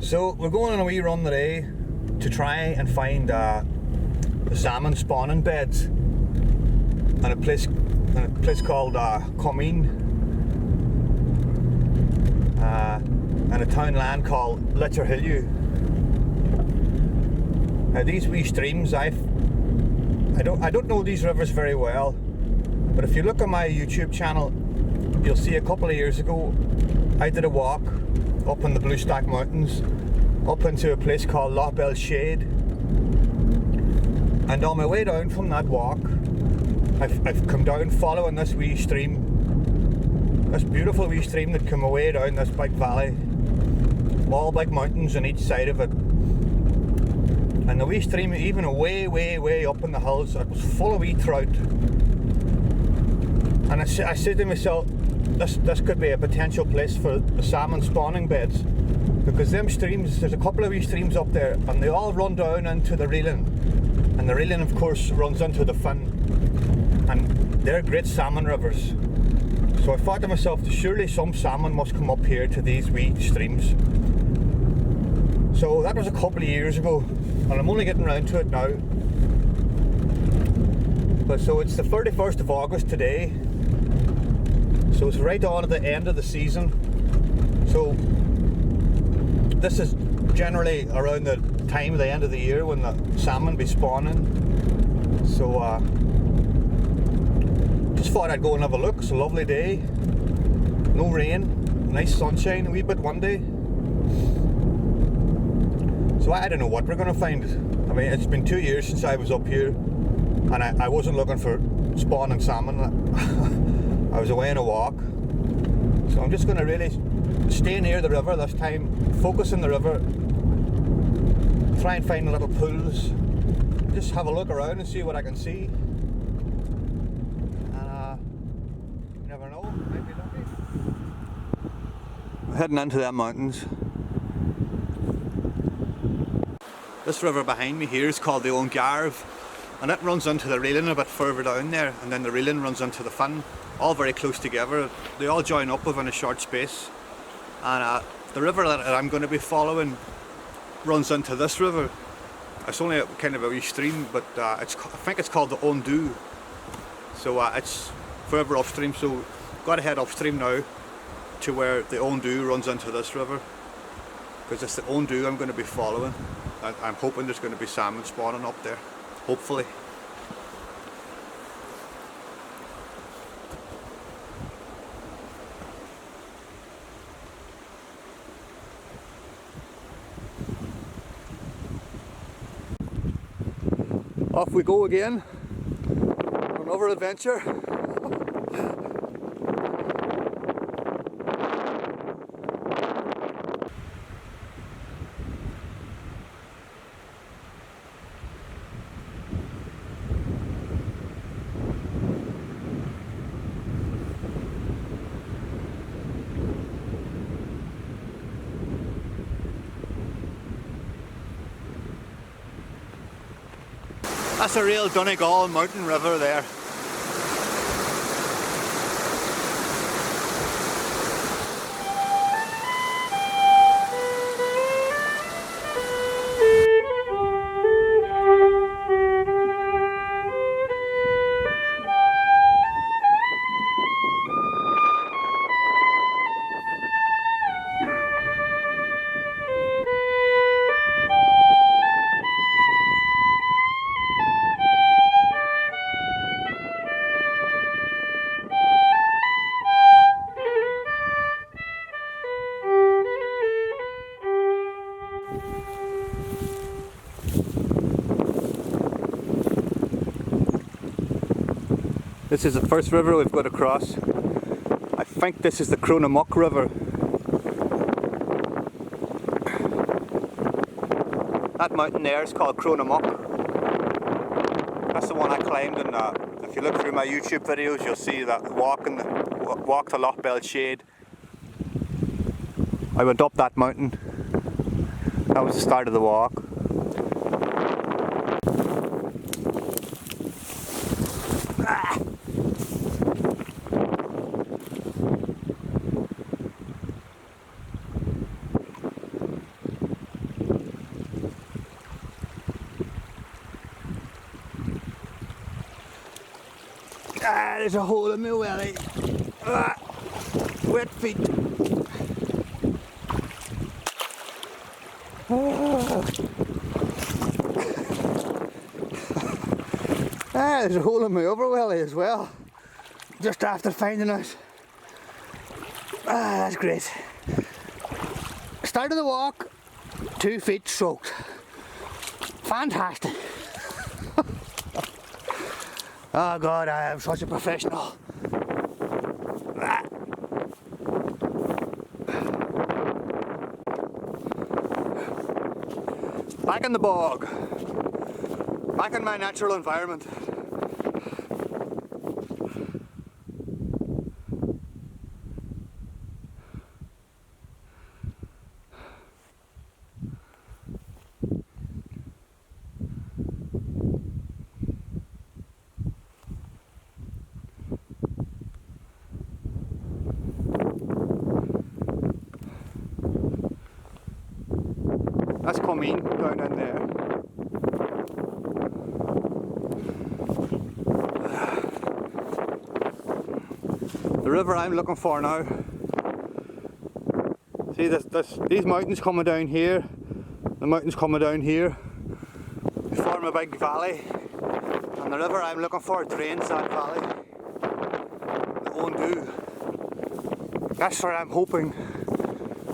So we're going on a wee run today to try and find the salmon spawning beds in a place called Comine, in a town land called Litterhillu. Now these wee streams, I don't know these rivers very well, but if you look on my YouTube channel, you'll see a couple of years ago I did a walk up in the Blue Stack Mountains up into a place called Lochbell Shade, and on my way down from that walk I've come down following this wee stream, this beautiful wee stream that came away down this big valley, all big mountains on each side of it. And the wee stream, even way up in the hills, it was full of wee trout. And I said to myself, this could be a potential place for the salmon spawning beds, because them streams, there's a couple of wee streams up there, and they all run down into the Reeling, and the Reeling of course runs into the Finn, and they're great salmon rivers. So I thought to myself, surely some salmon must come up here to these wee streams. So that was a couple of years ago, and I'm only getting around to it now. But so it's the 31st of August today, so it's right on at the end of the season. So this is generally around the time of the end of the year when the salmon be spawning. So just thought I'd go and have a look. It's a lovely day, no rain, nice sunshine, a wee bit windy. So I don't know what we're going to find. I mean, it's been 2 years since I was up here, and I wasn't looking for spawning salmon. I was away on a walk. So I'm just going to really stay near the river this time, focus on the river, try and find little pools, just have a look around and see what I can see. And you never know, might be lucky. We're heading into them mountains. This river behind me here is called the Owendoo, and it runs into the Reeling a bit further down there, and then the Reeling runs into the Finn, all very close together. They all join up within a short space, and the river that I'm going to be following runs into this river. It's only kind of a wee stream, but I think it's called the Owendoo, so it's further upstream. So got to head upstream now to where the Owendoo runs into this river, because it's the Owendoo I'm going to be following. I'm hoping there's going to be salmon spawning up there, hopefully. Off we go again, another adventure. That's a real Donegal mountain river there. This is the first river we've got to cross. I think this is the Cronamuck River. That mountain there is called Cronamuck. That's the one I climbed, and if you look through my YouTube videos you'll see that walk to Lochbell Shade. I went up that mountain. That was the start of the walk. Ah, there's a hole in my welly. Ah, wet feet. Ah, there's a hole in my upper welly as well. Just after finding it. Ah, that's great. Start of the walk, 2 feet soaked. Fantastic. Oh God, I am such a professional. Ah. Back in the bog. Back in my natural environment. That's Comine down in there. The river I'm looking for now. See these mountains coming down here, the mountains coming down here. They form a big valley, and the river I'm looking for drains that valley. The Owendoo. That's where I'm hoping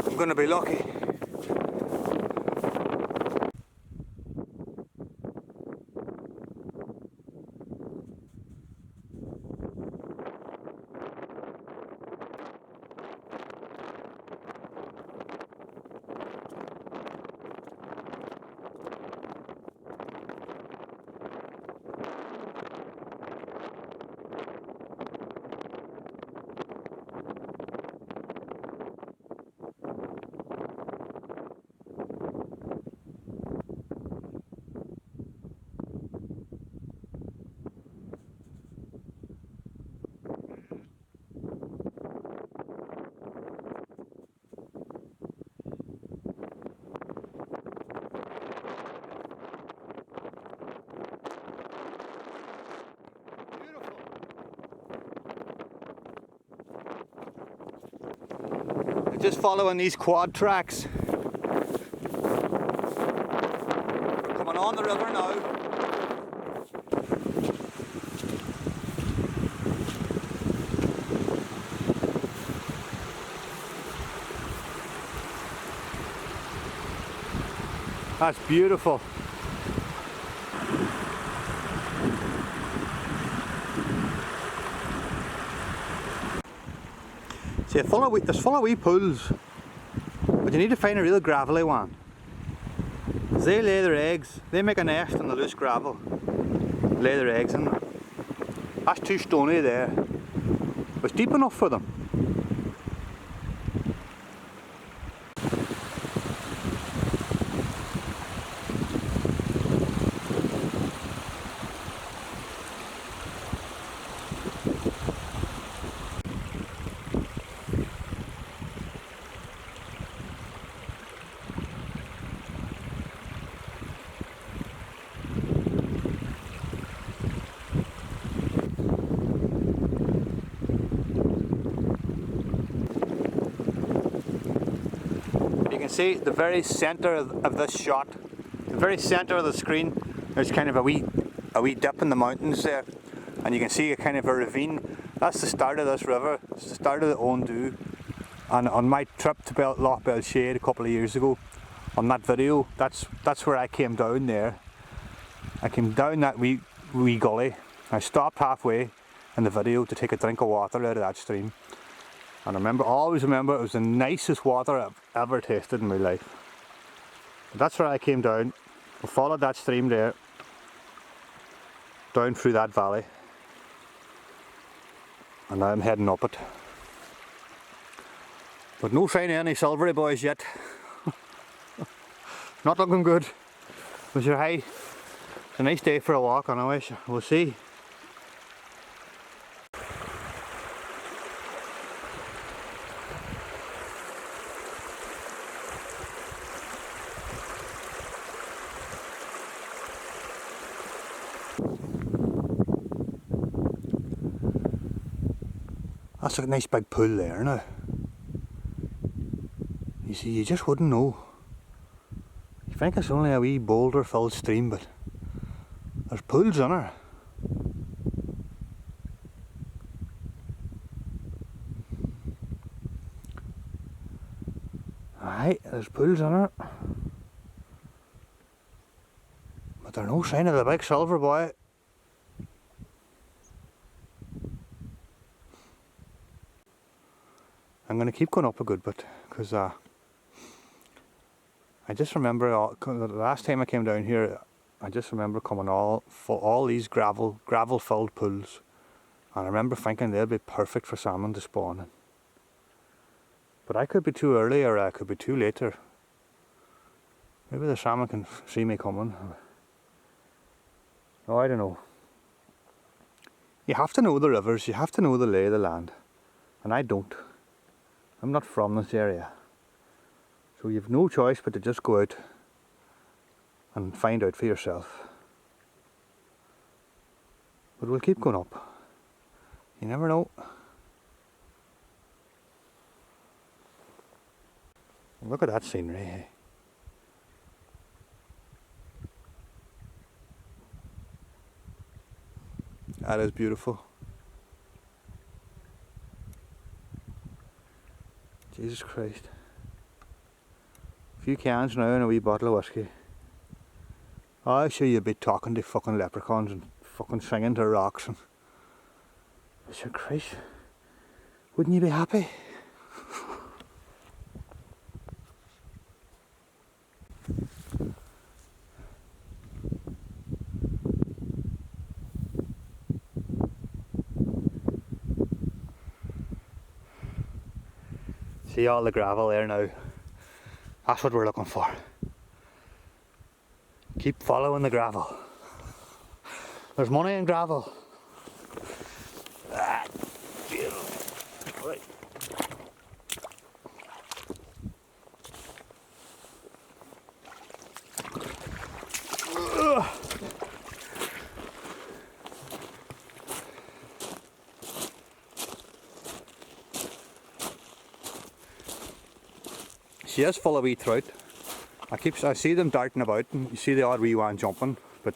I'm going to be lucky. Just following these quad tracks. Coming on the river now. That's beautiful. See, there's full of wee pools, but you need to find a real gravelly one. They lay their eggs, they make a nest in the loose gravel, lay their eggs in it. That's too stony there, but it's deep enough for them. You can see the very centre of this shot, the very centre of the screen, there's kind of a wee dip in the mountains there, and you can see a kind of a ravine. That's the start of this river. It's the start of the Owendoo. And on my trip to Loch Belshade a couple of years ago, on that video, that's where I came down there. I came down that wee gully. I stopped halfway in the video to take a drink of water out of that stream. And always remember, it was the nicest water I've ever tasted in my life. But that's where I came down. I followed that stream there, down through that valley. And now I'm heading up it. But no sign of any silvery boys yet. Not looking good. But sure, hey, it's a nice day for a walk anyway, we'll see. That's a nice big pool there now. You see, you just wouldn't know. You think it's only a wee boulder filled stream, but there's pools in her. Aye, there's pools in her. But there's no sign of the big silver boy. I'm going to keep going up a good bit, because I just remember, the last time I came down here, I just remember coming all these gravel filled pools, and I remember thinking they'd be perfect for salmon to spawn in. But I could be too early, or I could be too later. Maybe the salmon can see me coming. Oh, I don't know. You have to know the rivers, you have to know the lay of the land, and I don't. I'm not from this area, so you've no choice but to just go out and find out for yourself. But we'll keep going up. You never know. Look at that scenery, hey? That is beautiful. Jesus Christ. A few cans now and a wee bottle of whiskey. I'm sure you'd be talking to fucking leprechauns and fucking singing to rocks and... Jesus Christ. Wouldn't you be happy? See all the gravel there now. That's what we're looking for. Keep following the gravel. There's money in gravel. Ah, beautiful. Right. She is full of wee trout. I see them darting about, and you see the odd wee one jumping, but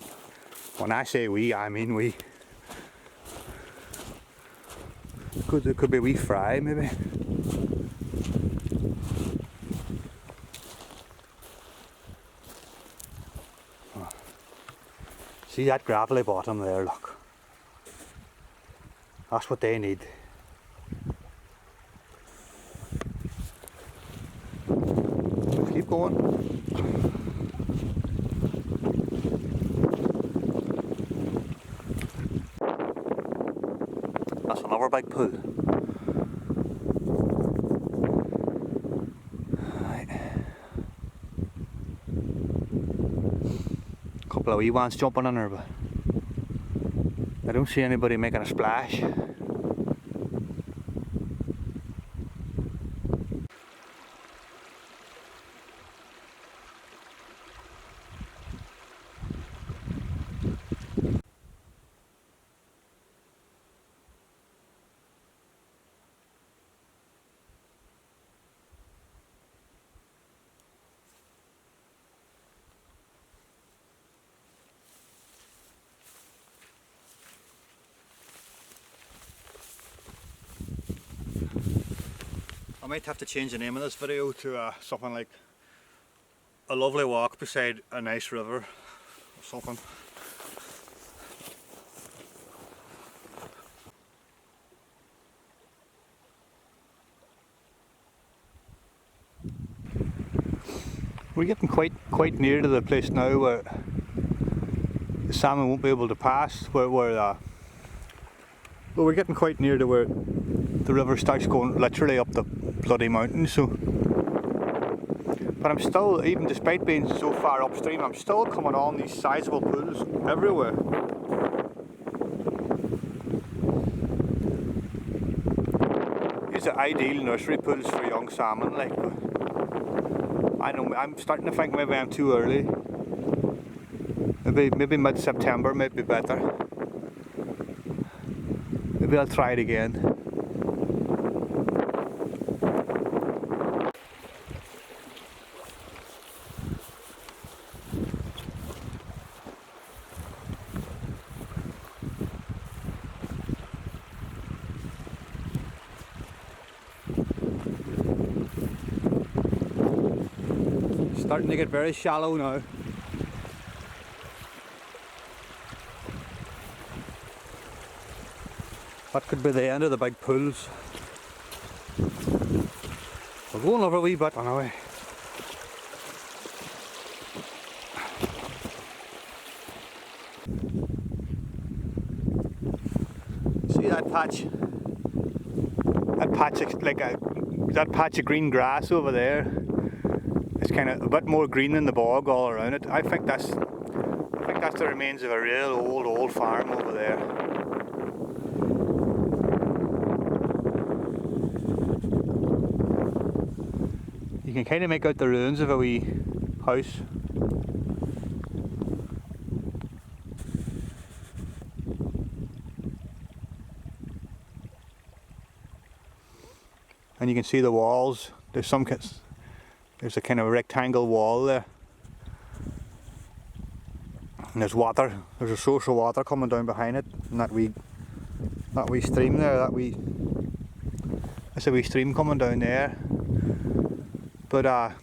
when I say wee, I mean wee. It could be wee fry maybe. Oh. See that gravelly bottom there, look. That's what they need. Keep going. That's another big pool. Right. A couple of wee ones jumping in there, but I don't see anybody making a splash. I might have to change the name of this video to something like a lovely walk beside a nice river or something. We're getting quite near to the place now where the salmon won't be able to pass, where we're getting quite near to where the river starts going literally up the bloody mountain, so. But I'm still, even despite being so far upstream, I'm still coming on these sizable pools everywhere. These are ideal nursery pools for young salmon, like. I know, I'm starting to think maybe I'm too early. Maybe mid-September might be better. Maybe I'll try it again. starting to get very shallow now. That could be the end of the big pools. We're going over a wee bit anyway. See that patch? That patch of green grass over there. It's kind of a bit more green than the bog all around it. I think that's the remains of a real old farm over there. You can kind of make out the ruins of a wee house. And you can see the walls. There's a kind of rectangle wall there. And there's water. There's a source of water coming down behind it. And that wee stream there, that's a wee stream coming down there. But the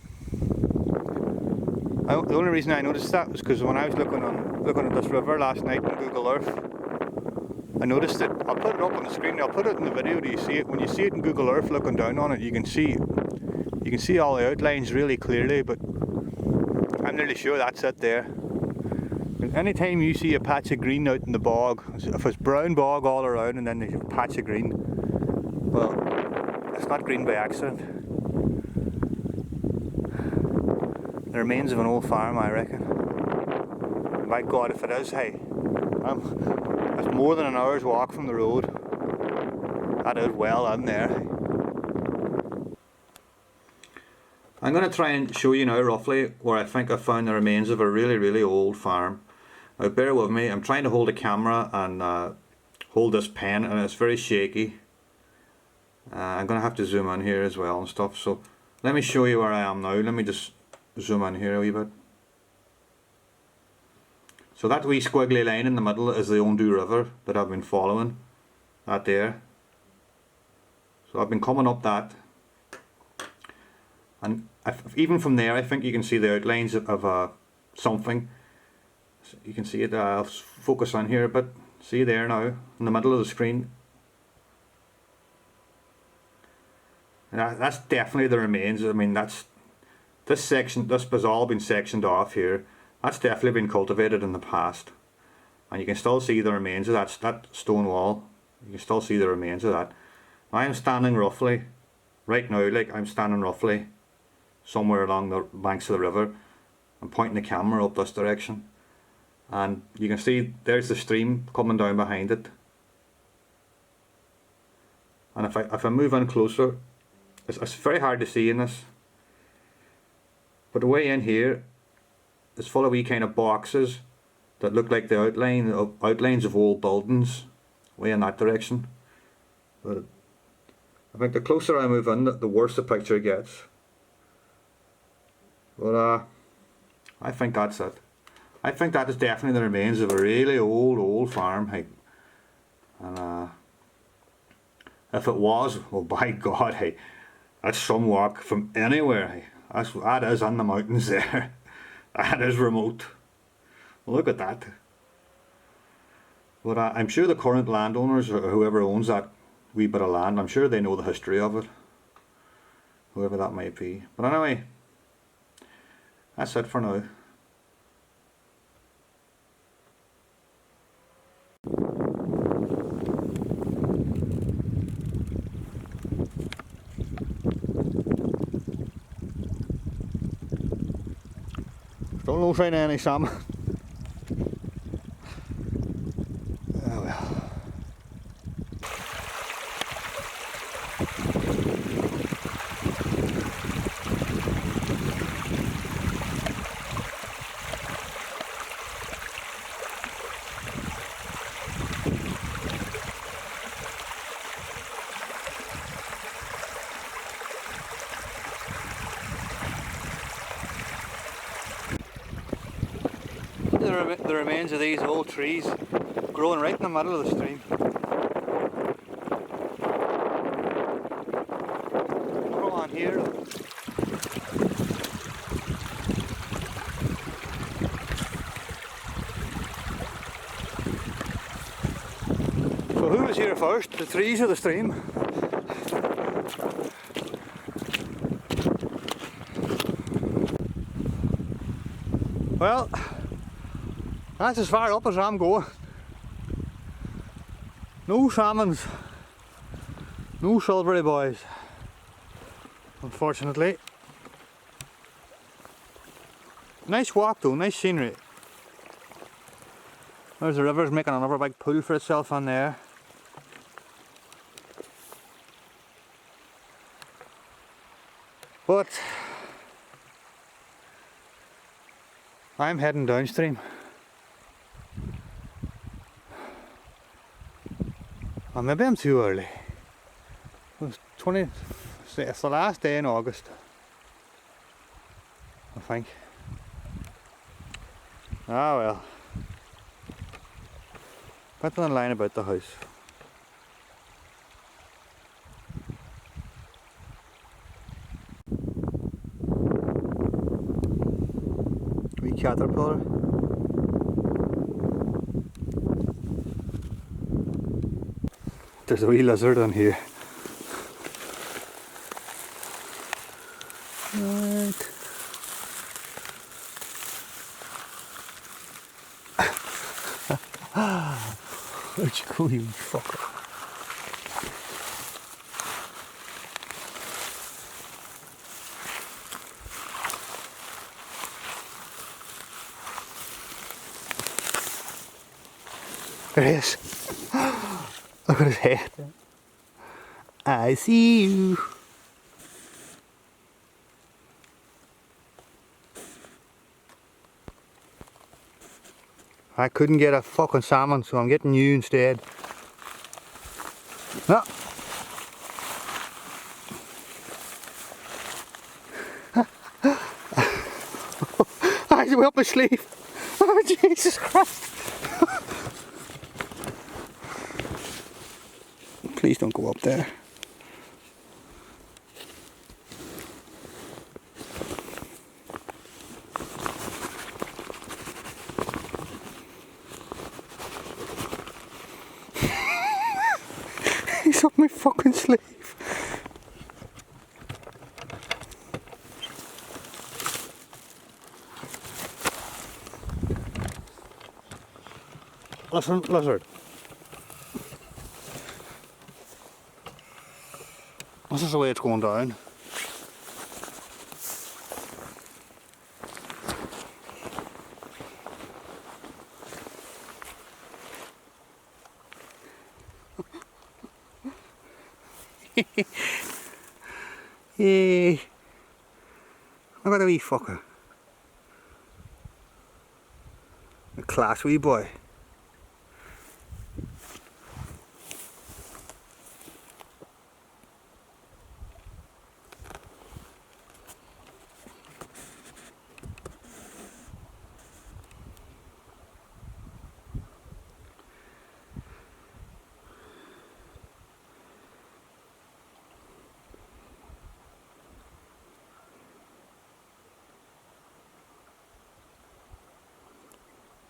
only reason I noticed that was because when I was looking at this river last night on Google Earth, I noticed it. I'll put it up on the screen. I'll put it in the video. Do you see it? When you see it in Google Earth, looking down on it, you can see all the outlines really clearly. But I'm nearly sure that's it there. And anytime you see a patch of green out in the bog, if it's brown bog all around and then there's a patch of green, well, it's not green by accident. The remains of an old farm, I reckon. My God, if it is, hey, it's more than an hour's walk from the road. That is well in there. I'm going to try and show you now roughly where I think I found the remains of a really old farm. Now bear with me, I'm trying to hold a camera and hold this pen and it's very shaky. I'm going to have to zoom in here as well and stuff, so let me show you where I am now. Let me just zoom in here a wee bit. So that wee squiggly line in the middle is the Owendoo River that I've been following. That there. So I've been coming up that. And even from there I think you can see the outlines of something. So you can see it, I'll focus on here a bit. See there now, in the middle of the screen. And that's definitely the remains. I mean, this has all been sectioned off here. That's definitely been cultivated in the past. And you can still see the remains of that stone wall. You can still see the remains of that. I am standing roughly, right now, I'm standing roughly somewhere along the banks of the river. I'm pointing the camera up this direction. And you can see there's the stream coming down behind it. And if I move in closer, it's very hard to see in this. But the way in here, it's full of wee kind of boxes that look like the outlines of old buildings, way in that direction. But I think the closer I move in, the worse the picture gets. But I think that's it. I think that is definitely the remains of a really old farm. Hey. And if it was, well, by God, hey, that's some walk from anywhere. Hey. That is on the mountains there. That is remote. Look at that. But I'm sure the current landowners, or whoever owns that wee bit of land, I'm sure they know the history of it. Whoever that might be. But anyway, that's it for now. Still no sign of any salmon. Oh well. The remains of these old trees growing right in the middle of the stream. Come on here. So who was here first, the trees or the stream? Well, that's as far up as I'm going. No salmons, no Salisbury boys, unfortunately. Nice walk though, nice scenery. There's the river's making another big pool for itself on there. But I'm heading downstream. Or maybe I'm too early. It's the last day in August, I think. Ah well. Better than lying about the house. Wee caterpillar. There's a wee lizard on here. Right. Where'd you go, you fucker? There he is. Look at his head. I see you. I couldn't get a fucking salmon, so I'm getting you instead. No. I had to help my sleeve. Oh, Jesus Christ. Please don't go up there. He's up my fucking sleeve. Listen, lizard. This is the way it's going down. Hey, look at the wee fucker. A class wee boy.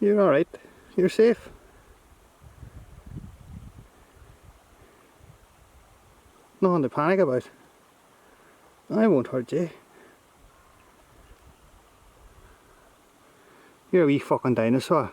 You're alright. You're safe. Nothing to panic about. I won't hurt you. You're a wee fucking dinosaur.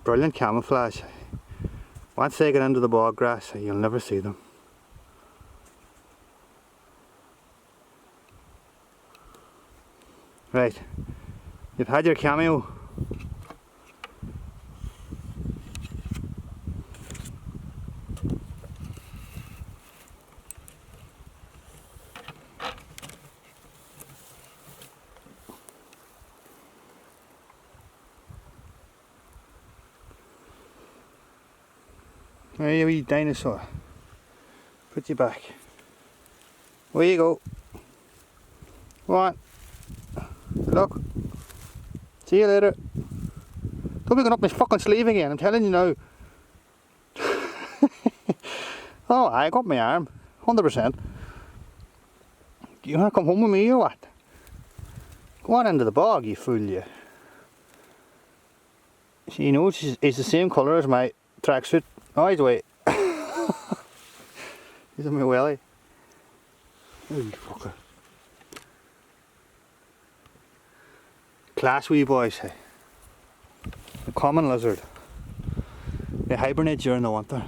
Brilliant camouflage. Once they get into the bog grass, you'll never see them. Right, you've had your cameo. There you wee dinosaur. Put you back. Where you go. Go on. Good luck. See you later. Don't be going up my fucking sleeve again, I'm telling you now. Oh, I got my arm. 100%. Do you want to come home with me or what? Go on into the bog, you fool, you. See, you know, it's the same colour as my tracksuit. Oh, he's away. He's in my welly. Oh, you fucker. Class wee boys, hey. The common lizard. They hibernate during the winter.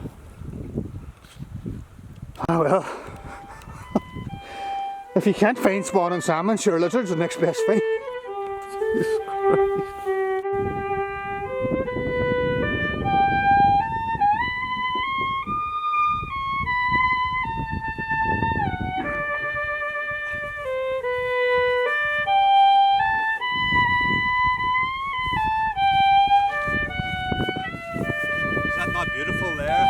Ah well. If you can't find spawning salmon, sure, lizard's the next best thing. Jesus Christ. Is that not beautiful there?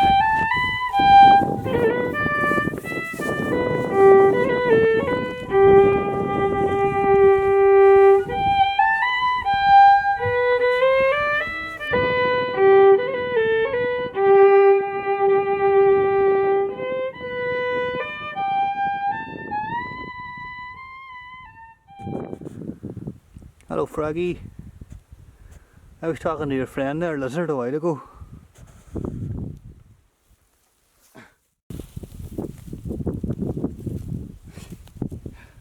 Hello, Froggy. I was talking to your friend there, Lizard, a while ago.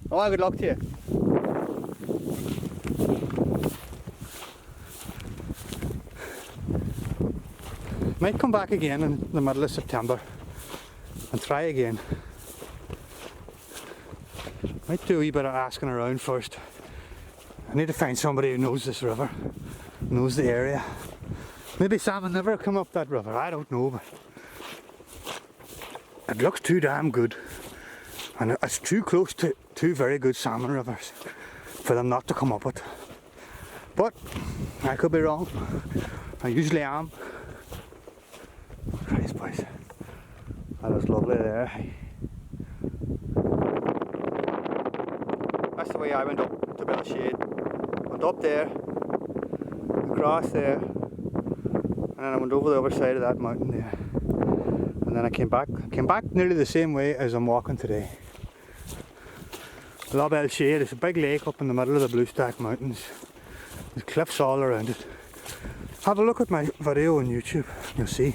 Oh, good luck to you. Might come back again in the middle of September and try again. Might do a wee bit of asking around first. I need to find somebody who knows this river, knows the area. Maybe salmon never come up that river, I don't know, but it looks too damn good. And it's too close to two very good salmon rivers for them not to come up it. But I could be wrong. I usually am. Christ, boys. That was lovely there. That's the way I went up to Shade. Went up there, across there, and then I went over the other side of that mountain there. And then I came back nearly the same way as I'm walking today. Loch Shade is a big lake up in the middle of the Blue Stack Mountains. There's cliffs all around it. Have a look at my video on YouTube, you'll see.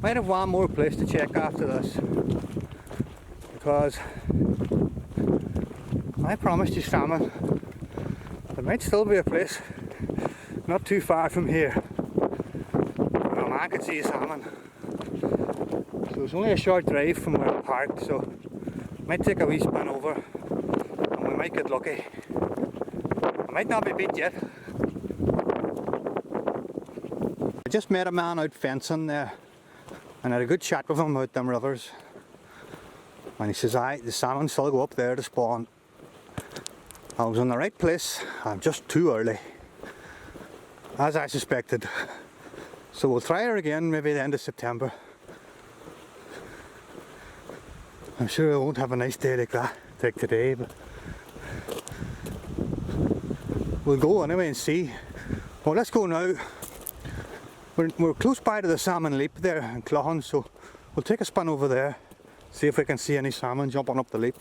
Might have one more place to check after this, because I promised you salmon. There might still be a place not too far from here where a man could see salmon. So it's only a short drive from where I'm parked, so might take a wee spin over and we might get lucky. I might not be beat yet. I just met a man out fencing there and had a good chat with him about them rivers. And he says, aye, the salmon still go up there to spawn. I was in the right place, I'm just too early, as I suspected. So we'll try her again maybe the end of September. I'm sure I won't have a nice day like that, like today, but we'll go anyway and see. Well, let's go now. We're close by to the salmon leap there in Clohan, so we'll take a spin over there, see if we can see any salmon jumping up the leap.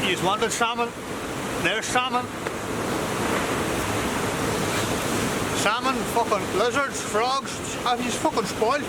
You wanted salmon. There's salmon. Salmon, fucking lizards, frogs. Have you fucking spoiled?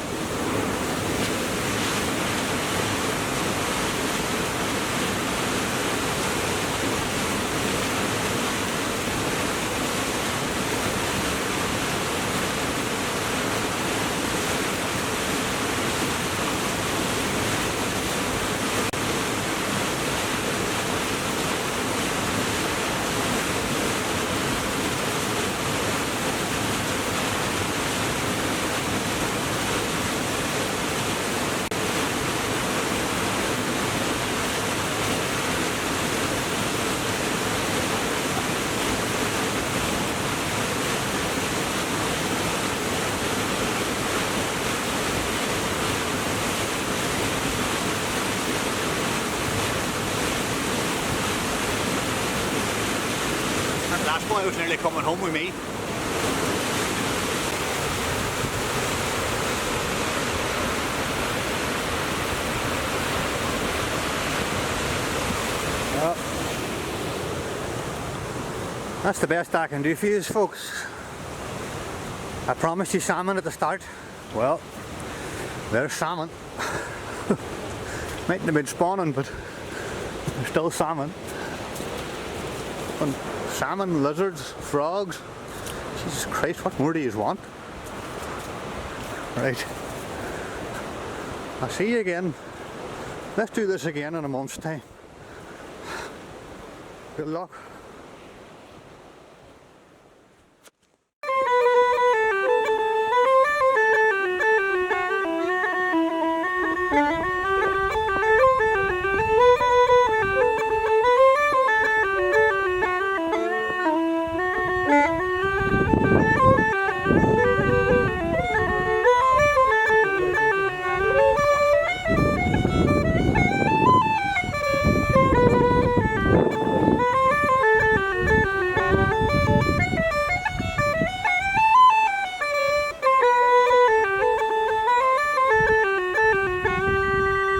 Last boy was nearly coming home with me. Well, that's the best I can do for you folks. I promised you salmon at the start. Well, there's salmon. Mightn't have been spawning, but there's still salmon. And salmon, lizards, frogs. Jesus Christ, what more do you want? Right. I'll see you again. Let's do this again in a month's time. Good luck.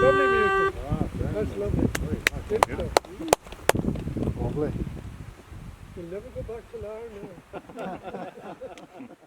Lovely music. That's lovely. Lovely. You'll never go back to Larne now.